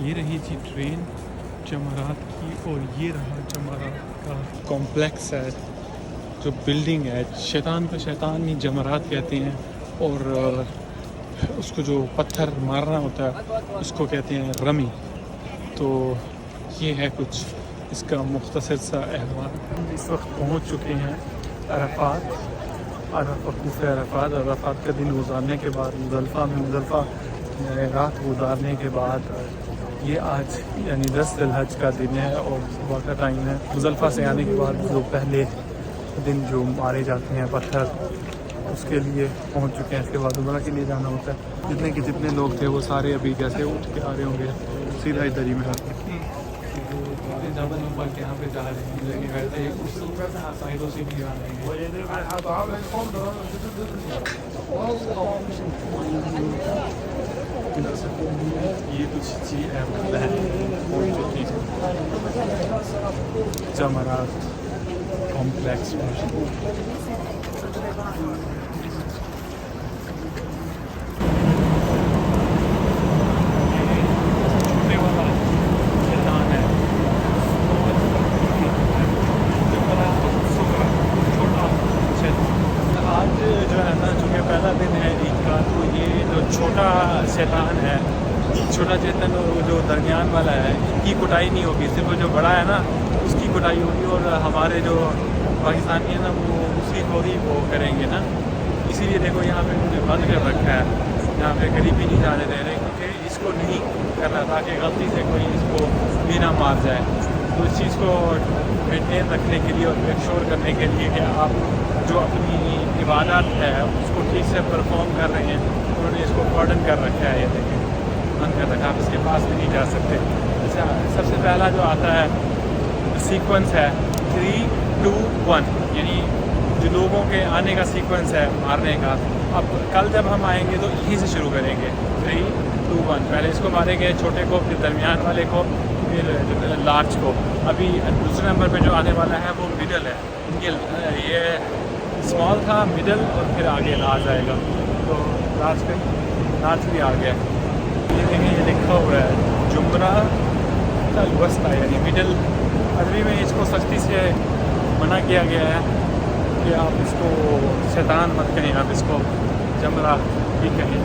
ये रही थी ट्रेन जमरात की, और ये रहा जमरात का कॉम्प्लेक्स है, जो बिल्डिंग है। शैतान को शैतान ही जमरात कहते हैं, और उसको जो पत्थर मारना होता है उसको कहते हैं रमी। तो ये है कुछ इसका मुख्तसर सा अहवाल। हम इस वक्त पहुंच चुके हैं अरफात, वकूफ़ अरफात। अरफात का दिन गुजारने के बाद मुज़दलिफ़ा में रात गुजारने के बाद ये आज यानी 10 ज़िलहज का दिन है और सुबह का टाइम है। मुज़दलिफ़ा से आने के बाद जो पहले दिन जो मारे जाते हैं पत्थर, उसके लिए पहुंच चुके हैं। इसके बाद उम्रा के लिए जाना होता है। जितने लोग थे वो सारे अभी जैसे उठ के आ रहे होंगे सीधा इधर ही में आते यहाँ पे जा रहे हैं, लेकिन वैसे उस साइडों से भी आ रहे हैं। ये कुछ चीज़ है जमरात कॉम्प्लेक्स शैतान है, छोटा चेतन जो दरमियान वाला है, इनकी कुटाई नहीं होगी, सिर्फ जो बड़ा है ना उसकी कुटाई होगी। और हमारे जो पाकिस्तानी है ना वो उसी को ही वो करेंगे ना। इसीलिए देखो यहाँ पे उन्होंने बंद कर रखा है, यहाँ पे करीब भी नहीं जाने दे रहे, क्योंकि इसको नहीं करना ताकि गलती से कोई इसको भी ना मार जाए। तो इस चीज़ को मेंटेन रखने के लिए और मेकश्योर करने के लिए कि आप जो अपनी इबादत है उसको ठीक से परफॉर्म कर रहे हैं, उन्होंने इसको कॉर्डन कर रखा है। ये देखें बंद कर रखा है, आप इसके पास भी नहीं जा सकते। अच्छा, सबसे पहला जो आता है सीक्वेंस है 3, 2, 1, यानी जो लोगों के आने का सीक्वेंस है मारने का। अब कल जब हम आएंगे तो यहीं से शुरू करेंगे 3, 2, 1। पहले इसको मारेंगे छोटे को, फिर दरमियान वाले को, फिर लार्ज को। अभी दूसरे नंबर पे जो आने वाला है वो मिडल है। ये स्मॉल था, मिडल, और फिर आगे लार्ज आएगा। तो लार्ज भी आ गया। ये देखें, ये लिखा हुआ है जुमरा वस्ता यानी मिडल। अरबी में इसको सख्ती से मना किया गया है कि आप इसको शैतान मत कहें, आप इसको जमरा ही कहें।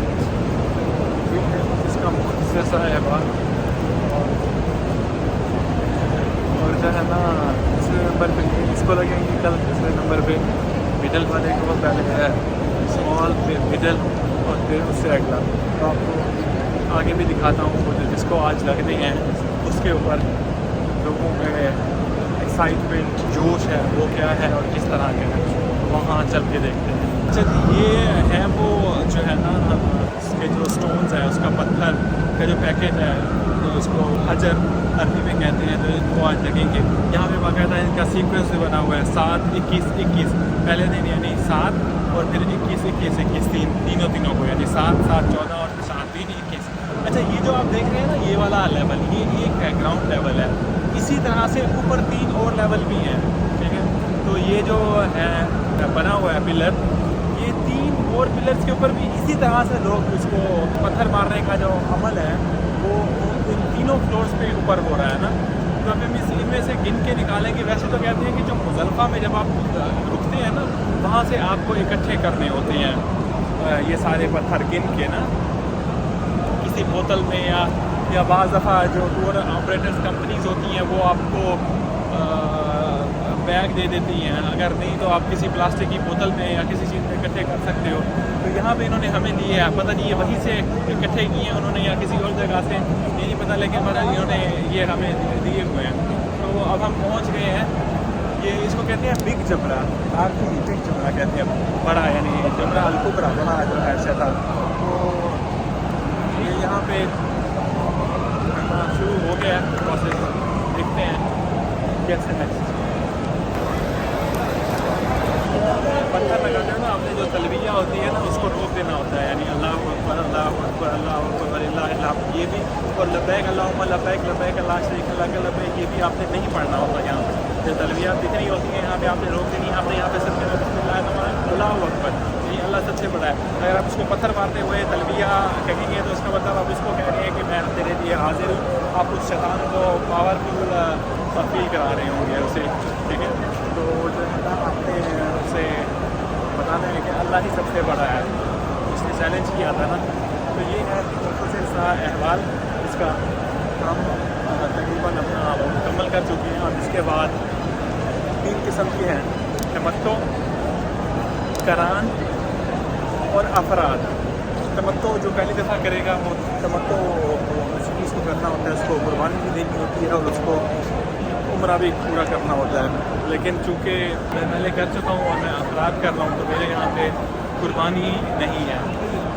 इसका मुख्तसर सा अहवाल। और जो है ना दूसरे नंबर पे इसको लगेंगे कल, दूसरे नंबर पे मिडल वाले को पहले है स्मॉल, फिर मिडल और फिर उससे अगला। तो आपको आगे भी दिखाता हूँ वो जिसको आज लगने हैं उसके ऊपर लोगों में एक्साइटमेंट, जोश है वो क्या है और किस तरह के है, वहाँ चल के देखते हैं। अच्छा जी, ये है वो जो है ना इसके जो स्टोन्स है, उसका पत्थर का जो पैकेट है, तो उसको हजर अरबी में कहते हैं। तो इनको आज लगेंगे। यहाँ पे बाकायदा इनका सीक्वेंस भी बना हुआ है 7, 21, 21 पहले दिन, यानी 7 और फिर 21, 21, 21 तीनों को, यानी 7, 7, 14 और 7, 3, 21। अच्छा, ये जो आप देख रहे हैं ना ये वाला लेवल, ये एक है ग्राउंड लेवल है। इसी तरह से ऊपर 3 और लेवल भी हैं, ठीक है। तो ये जो है बना हुआ है पिलर, ये 3 और पिलर्स के ऊपर भी इसी तरह से लोग इसको पत्थर मारने का जो अमल है वो इन तीनों फ्लोर्स पे ऊपर हो रहा है ना। तो अब हम इनमें से गिन के निकालेंगे। वैसे तो कहते हैं कि जो मुज़दलिफ़ा में जब आप रुकते हैं ना वहाँ से आपको इकट्ठे करने होते हैं ये सारे पत्थर गिन के ना, किसी बोतल में या बाज़ दफ़ा जो टूर ऑपरेटर्स कंपनीज़ होती हैं वो आपको बैग दे देती हैं। अगर नहीं तो आप किसी प्लास्टिक की बोतल में या किसी चीज़ में इकट्ठे कर सकते हो। तो यहाँ पे इन्होंने हमें दिए हैं, पता नहीं ये वहीं से इकट्ठे किए हैं उन्होंने या किसी और जगह से, ये नहीं पता, लेकिन मतलब इन्होंने ये हमें दिए हुए हैं। तो अब हम पहुँच गए हैं। ये इसको कहते हैं बिग जमरा, बिग जमरा कहते हैं, बड़ा यानी जमरा अल-कुबरा, बड़ा जो है शैतान। तो ये यहाँ पे शुरू हो गया है प्रोसेस, देखते हैं कैसे नेक्स्ट। पत्थर लगाते हैं ना आपने, जो तलबिया होती है ना उसको रोक देना होता है, यानी अल्लाहु अकबर, अल्लाहु अकबर, अल्लाहु अकबर, ला इलाहा, ये भी। और लब्बैक अल्लाहुम्मा लब्बैक, लब्बैक ला शरीका लक लब्बैक, ये भी आपने नहीं पढ़ना होता। यहाँ पे जो तलबिया दिख रही होती हैं यहाँ पे आपने रोक देनी है। आपने यहाँ पे सिर्फ बिस्मिल्लाह अल्लाहु अकबर, ये अल्लाह सबसे बड़ा है। अगर आप उसको पत्थर मारते हुए तलबिया कहेंगे तो इसका मतलब आप इसको कह रहे हैं कि मैं तेरे लिए हाजिर हूँ, आप उस शैतान को पावरफुल फील करा रहे होंगे उसे, ठीक है। तो जो है ना आपने उसे बताना है कि अल्लाह ही सबसे बड़ा है, उसने चैलेंज किया था ना। तो ये है मुख्तसर सा अहवाल, इसका हम तकरीबन अपना मुकम्मल कर चुके हैं। और इसके बाद 3 किस्म की हैं, तमत्तो, करान और अफराद। तमत्तो जो पहली दफ़ा करेगा वो तमत्तो उस चीज़ को करना होता है, उसको कुर्बानी भी देनी होती है और उसको उम्रा भी पूरा करना होता है। लेकिन चूँकि मैं पहले कर चुका हूँ और मैं अफराद कर रहा हूँ, तो मेरे यहाँ पे कुर्बानी नहीं है,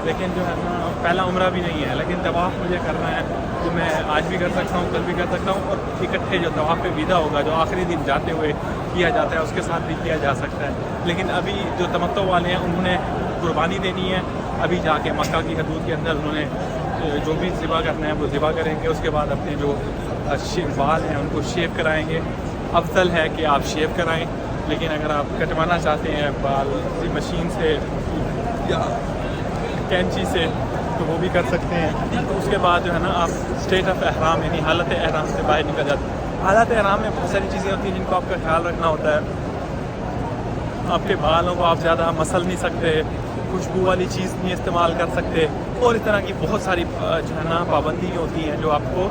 लेकिन जो है ना पहला उम्रा भी नहीं है। लेकिन तवाफ़ मुझे करना है, तो मैं आज भी कर सकता हूँ, कल भी कर सकता हूँ। और इकट्ठे जो तवाफ़ पे विदा होगा, जो आखिरी दिन जाते हुए किया जाता है, उसके साथ भी किया जा सकता है। लेकिन अभी जो तमत्तो वाले हैं उन्होंने कुर्बानी देनी है, अभी जाके मक्का की हदूद के अंदर उन्होंने जो भी ज़िबा करना है वो ज़िबा करेंगे। उसके बाद अपने जो बाल हैं उनको शेव कराएंगे। अफजल है कि आप शेव कराएं, लेकिन अगर आप कटवाना चाहते हैं बाल किसी मशीन से या कैंची से तो वो भी कर सकते हैं। तो उसके बाद जो है ना आप स्टेट ऑफ एहराम यानी हालत एहराम से बाहर निकल जाते हैं। हालत एहराम में बहुत सारी चीज़ें होती हैं जिनको आपका ख्याल रखना होता है। आपके बालों को आप ज़्यादा मसल नहीं सकते, खुशबू वाली चीज़ नहीं इस्तेमाल कर सकते, और इस तरह की बहुत सारी जो है ना पाबंदी होती हैं जो आपको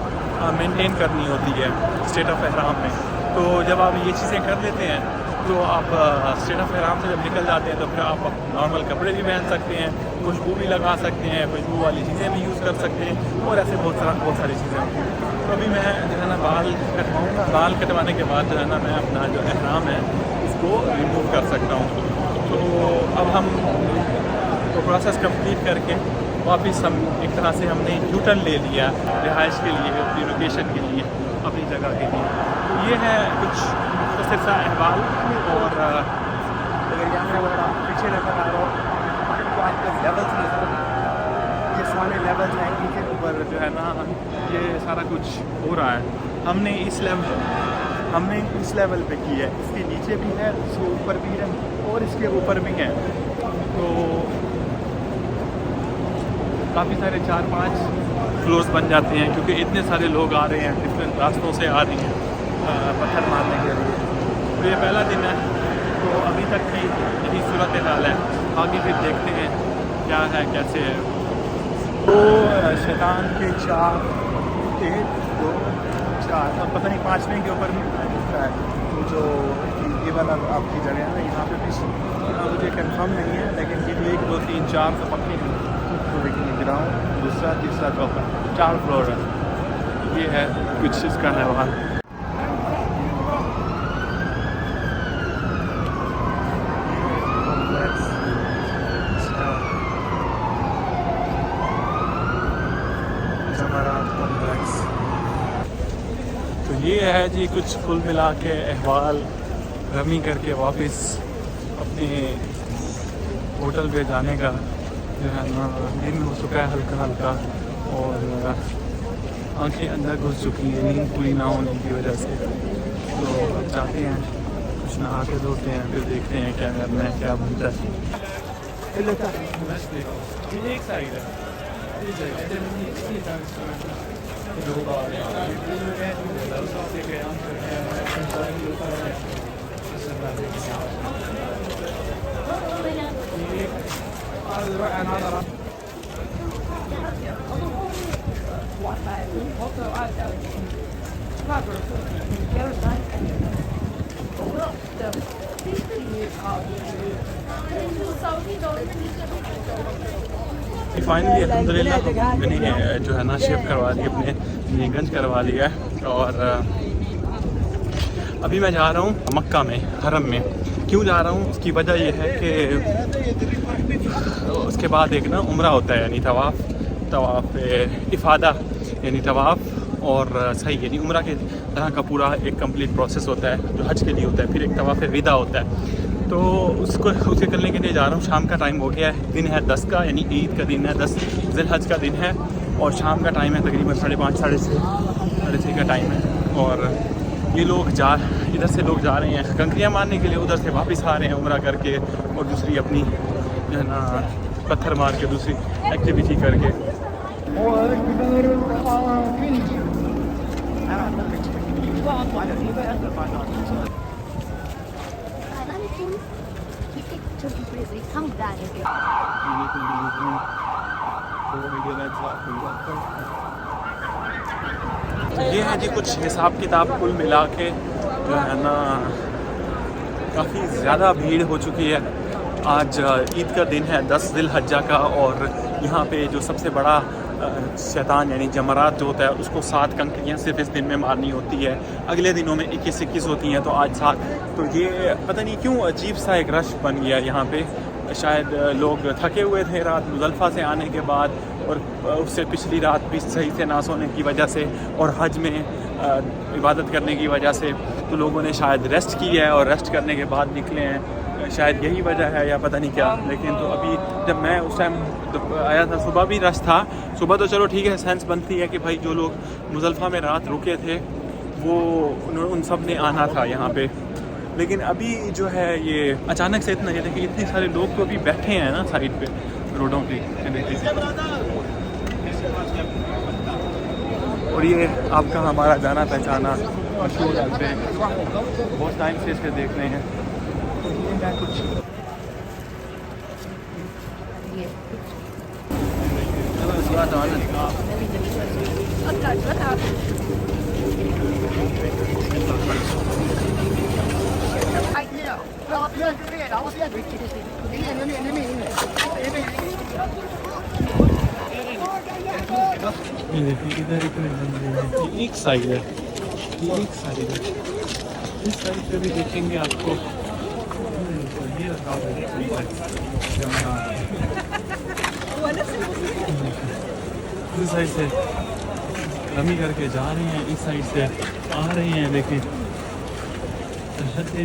मेंटेन करनी होती है स्टेट ऑफ एहराम में। तो जब आप ये चीज़ें कर लेते हैं तो आप स्टेट ऑफ एहराम से जब निकल जाते हैं तो फिर आप नॉर्मल कपड़े भी पहन सकते हैं, खुशबू भी लगा सकते हैं, खुशबू वाली चीज़ें भी यूज़ कर सकते हैं, और ऐसे बहुत सारी चीज़ें होती हैं। तो अभी मैं जो है ना बाल कटवाऊँगा, बाल कटवाने के बाद जो है ना मैं अपना जो एहराम है इसको रिमूव कर सकता हूँ। तो अब हम तो प्रोसेस कंप्लीट करके वापस हम एक तरह से हमने यूटर्न ले लिया रिहाइश के लिए, अपनी लोकेशन के लिए, अपनी जगह के लिए। तो ये है कुछ मुख्तसर सा अहवाल। और अगर यहाँ पर अगर आप पीछे नजर आ रहा हो तो आपके लेवल्स नजर, ये सारे लेवल्स हैं, इनके ऊपर जो है ना ये सारा कुछ हो रहा है। हमने इस लेवल पे की है, इसके नीचे भी है, इसके ऊपर भी है और इसके ऊपर भी है। तो काफ़ी सारे 4-5 फ्लोर्स बन जाते हैं, क्योंकि इतने सारे लोग आ रहे हैं, डिफरेंट रास्तों से आ रही हैं पत्थर मारने के लिए। तो ये पहला दिन है, तो अभी तक की यही सूरत हाल है। आगे फिर देखते हैं क्या है कैसे है। तो शैतान के 4 1 2 4 अब पता नहीं 5वें के ऊपर भी है। तो जो ये वाला आपकी जगह है ना, यहाँ पे भी मुझे कंफर्म नहीं है, लेकिन ये 1 2 3 4 तो पक्के हैं। तो देखिए ग्राउंड, दूसरा, तीसरा, चौथा, 4 फ्लोर है। ये है कुछ इसका है वहाँ। तो ये है जी कुछ कुल मिला के अहवाल, रमी करके वापस अपने होटल पे जाने का जो है ना दिन हो चुका है हल्का हल्का, और आंखें अंदर घुस चुकी हैं नींद पूरी ना होने की वजह से। तो अब जाते हैं, कुछ नहा के धोते हैं, फिर देखते हैं क्या करना है, क्या बनता है। एक साइड है फाइनली अल्हम्दुलिल्लाह मैंने जो है ना शेव करवा ली, अपने गंज करवा लिया है। और अभी मैं जा रहा हूँ मक्का में, हरम में। क्यों जा रहा हूँ, उसकी वजह यह है कि उसके बाद एक ना उम्रा होता है, यानी तवाफ़ इफ़ादा यानी तवाफ़ और सही यानी उम्रा के तरह का पूरा एक कंप्लीट प्रोसेस होता है जो हज के लिए होता है। फिर एक तवाफ़ विदा होता है, तो उसके करने के लिए जा रहा हूँ। शाम का टाइम हो गया है, दिन है 10 का, यानी ईद का दिन है, 10 ज़िलहज का दिन है, और शाम का टाइम है तकरीबन 5:30 साढ़े 6 का टाइम है। और ये लोग इधर से लोग जा रहे हैं कंकरियाँ मारने के लिए, उधर से वापस आ रहे हैं उम्रा करके, और दूसरी अपनी जो है ना पत्थर मार के दूसरी एक्टिविटी करके। ये है जी कुछ हिसाब किताब कुल मिला के जो है ना काफ़ी ज़्यादा भीड़ हो चुकी है। आज ईद का दिन है 10 ज़िल-हज्जा का और यहाँ पे जो सबसे बड़ा शैतान यानी जमरात जो होता है उसको 7 कंकरियाँ सिर्फ इस दिन में मारनी होती है। अगले दिनों में 21 होती हैं, तो आज 7। तो ये पता नहीं क्यों अजीब सा एक रश बन गया यहाँ पे। शायद लोग थके हुए थे रात मुज़ल्फ़ा से आने के बाद और उससे पिछली रात भी सही से ना सोने की वजह से और हज में इबादत करने की वजह से, तो लोगों ने शायद रेस्ट की है और रेस्ट करने के बाद निकले हैं। शायद यही वजह है या पता नहीं क्या। लेकिन तो अभी जब मैं उस टाइम आया था सुबह भी रश था। सुबह तो चलो ठीक है, सेंस बनती है कि भाई जो लोग मुज़ल्फ़ा में रात रुके थे वो उन सब ने आना था यहाँ पे। लेकिन अभी जो है ये अचानक से इतना, ये देखिए इतने सारे लोग तो अभी बैठे हैं ना साइड पे रोडों पे, देखिए। और ये आपका हमारा जाना पहचाना मशहूर अल्बे, बहुत टाइम से इसे देख रहे हैं। तो ये है कुछ इधर एक साइड है, ये एक साइड है। इस साइड पे भी देखेंगे आपको ये इस साइड से रमी करके जा रहे हैं, इस साइड से आ रहे हैं। देखें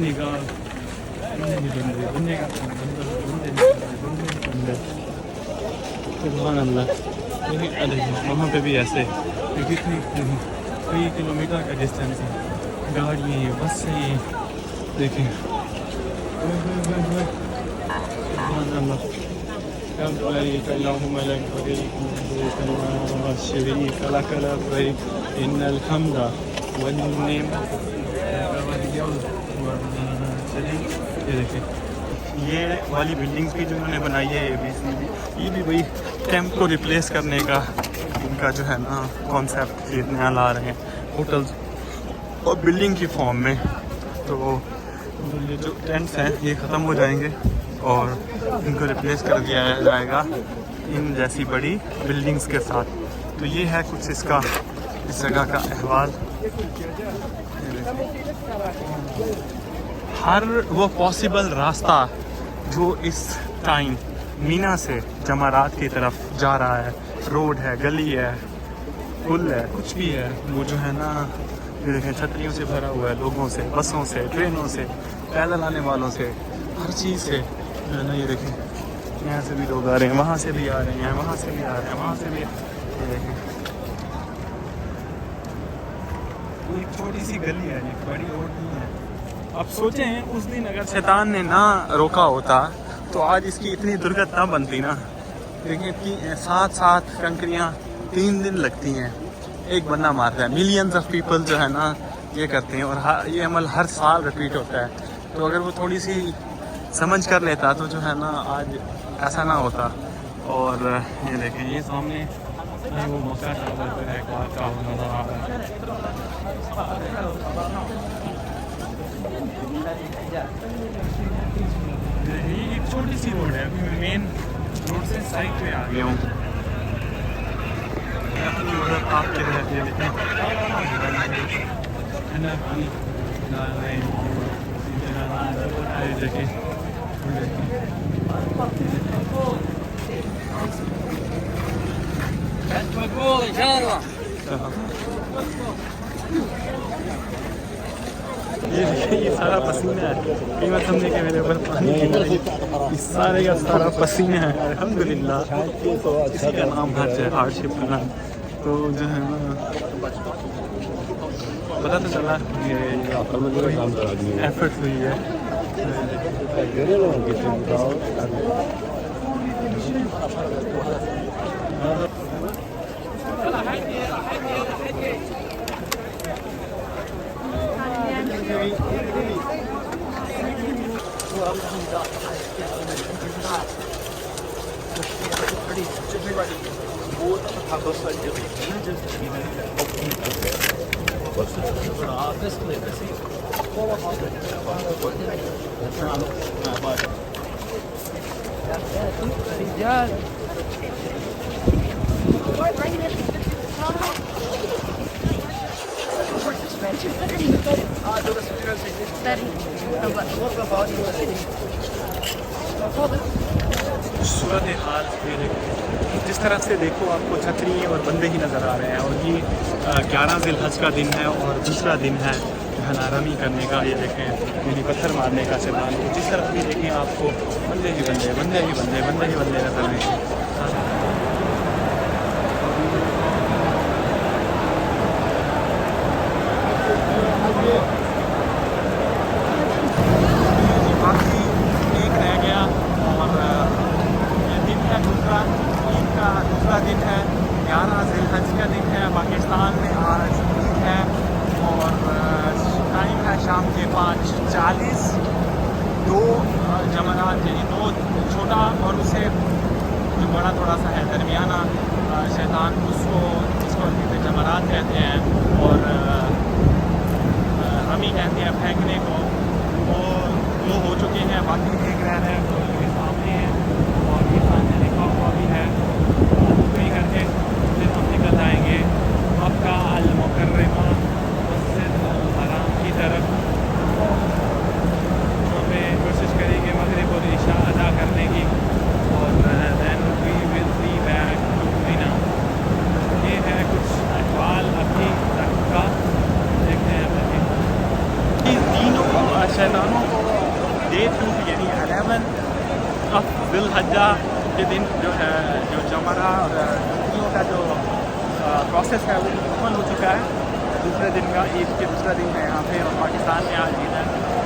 निगाह वहाँ पे भी ऐसे कितनी कई किलोमीटर का डिस्टेंस है, गाड़ियाँ हैं, बस से ही देखें। ये देखें ये वाली बिल्डिंग्स भी जो उन्होंने बनाई है ये भी वही कैंप को रिप्लेस करने का इनका जो है ना कॉन्सेप्ट ये नया ला रहे हैं होटल्स और बिल्डिंग की फॉर्म में। तो ये जो टेंट्स हैं ये ख़त्म हो जाएंगे और इनको रिप्लेस कर दिया जाएगा इन जैसी बड़ी बिल्डिंग्स के साथ। तो ये है कुछ इसका इस जगह का अहवाल। हर वो पॉसिबल रास्ता जो इस टाइम मीना से जमारात की तरफ जा रहा है, रोड है, गली है, पुल है, कुछ भी है, वो जो है ना ये देखें छतरियों से भरा हुआ है, लोगों से, बसों से, ट्रेनों से, पैदल आने वालों से, हर चीज़ से है ना। ये देखें यहाँ से भी लोग आ रहे हैं, वहाँ से भी आ रहे हैं, वहाँ से भी आ रहे हैं, वहाँ से भी। ये देखें एक छोटी सी गली है, एक बड़ी रोड नहीं है। अब सोचें उस दिन अगर शैतान ने ना रोका होता तो आज इसकी इतनी दुर्गत ना बनती ना। देखिए कि 7 कंकरियाँ 3 दिन लगती हैं, एक बंदा मारता है। मिलियंस ऑफ पीपल जो है ना ये करते हैं और ये अमल हर साल रिपीट होता है। तो अगर वो थोड़ी सी समझ कर लेता तो जो है ना आज ऐसा ना होता। और ये देखें ये सामने वो मक्का टावर पर है, नज़र आ रहा है। ये एक छोटी सी रोड है, अभी मैं मेन रोड से साइड पे आ गया हूँ। आपके ये सारा पसीना है, कीमत समझने के मेरे ऊपर पानी गिर रही है। इस सारे का सारा पसीना है। अल्हम्दुलिल्लाह इसी का नाम हज है, हार्डशिप का नाम। तो जो है ना पता तो चला ये एफर्ट हुई है। सूरत हाल जिस तरह से देखो आपको छतरी और बंदे ही नज़र आ रहे हैं। और ये 11 ज़िलहज का दिन है और दूसरा दिन है जो है ना रमी करने का। ये देखें यानी पत्थर मारने का सिद्धांत। जिस तरफ भी देखें आपको बंदे ही बंदे बंदे ही बंदे बंदे ही बंदे नजर आएंगे। बाकी एक रह गया और ये दिन है दूसरा, ईद का दूसरा दिन है, 11 ज़िलहज का दिन है। पाकिस्तान में आज ईद है और टाइम है शाम के 5:40। 2 जमरात यानी 2 छोटा और उससे जो बड़ा थोड़ा सा है दरमियाना शैतान, उसको कहते हैं जमरात कहते हैं और रमी कहते हैं फेंकने को। वो 2 हो चुके हैं, बाकी एक रह रहे हैं जो मेरे सामने है और ये सामने लिखा हुआ भी है। नहीं करके फिर हम निकल आएंगे मक्का अल मुकर्रमा मस्जिद अल हराम की तरफ। हमें कोशिश करेंगे मगरिब और इशा अदा करने की और then we will be back to Meena. ये है कुछ अहवाल अभी तक का, देखते हैं अभी तीनों शैतानों को डे 2 यानी 11 ज़िलहज्जा के दिन जो है जो जमरा और छुट्टियों का जो प्रोसेस है वो मुकम्मल हो चुका है। दूसरे दिन का ईद के दूसरा दिन है यहाँ पे और पाकिस्तान में आज ईद है।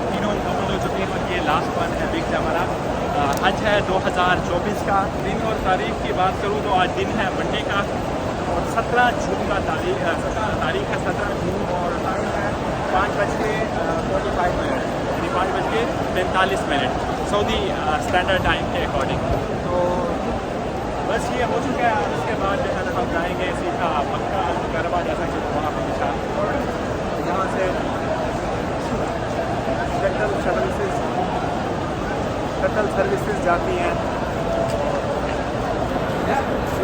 तीनों मुकम्मल हो चुके हैं और ये लास्ट वन है बिग जमरा। हज है 2024 का। दिन और तारीख की बात करूँ तो आज दिन है मंडे का और 17 जून का तारीख है 17 जून और टाइम है 5:45 यानी 5:45 सऊदी स्टैंडर्ड टाइम के अकॉर्डिंग। तो बस ये हो चुका है। उसके बाद जो है ना हम जाएंगे सीधा मक्का अल मुकर्रमा, जैसा कि वहाँ हमेशा यहाँ से शटल सर्विसेज जाती हैं।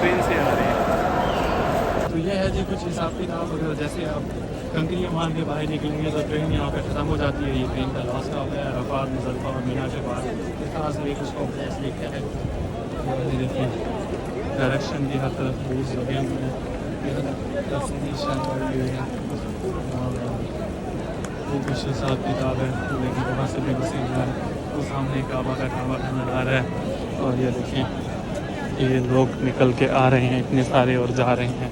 ट्रेन से आ रहे हैं। तो ये है जी कुछ हिसाब किताब। अगर जैसे आप कंकरियाँ मार के बाहर निकलेंगे तो ट्रेन यहाँ पे ख़त्म हो जाती है। ये ट्रेन का लास्ट स्टॉप है अरफात मुज़दलिफ़ा और मीना के बाद। इस तरह से कुछ कॉम्प्लेक्स लिखे हैं। देखिए डायरेक्शन भी हर तरफ बोर्ड लगे हुए हैं। डेस्टिनेशन और ये है वो कुछ हिसाब किताब है। लेकिन वहाँ से भी वसीम है वो सामने काबा का नज़र आ रहा है। और ये देखिए ये लोग निकल के आ रहे हैं इतने सारे और जा रहे हैं।